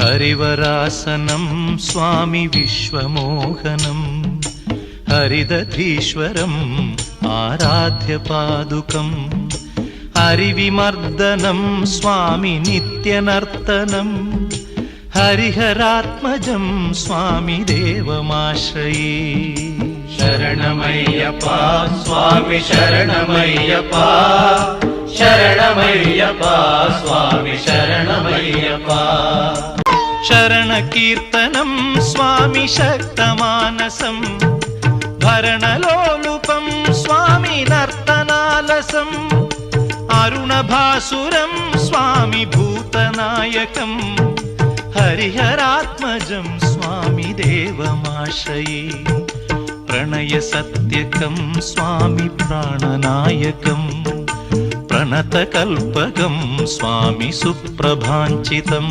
हरिवरासनं स्वामी विश्वमोहनं हरिदधीश्वरम् आराध्य पादुकं हरिविमर्दनं स्वामी नित्यनर्तनं हरिहरात्मजं स्वामी देवमाश्रये। शरणमय्यप्पा स्वामी शरणमय्यप्पा शरणमय्यप्पा स्वामी शरणमय्यप्पा। शरणकीर्तनं स्वामी शक्तमानसं भरणलोलुपं स्वामी नर्तनालसम् अरुणभासुरं स्वामी भूतनायकं हरिहरात्मजं स्वामी देवमाश्रये। प्रणयसत्यकं स्वामी प्राणनायकं प्रणतकल्पकं स्वामी सुप्रभाञ्चितम्।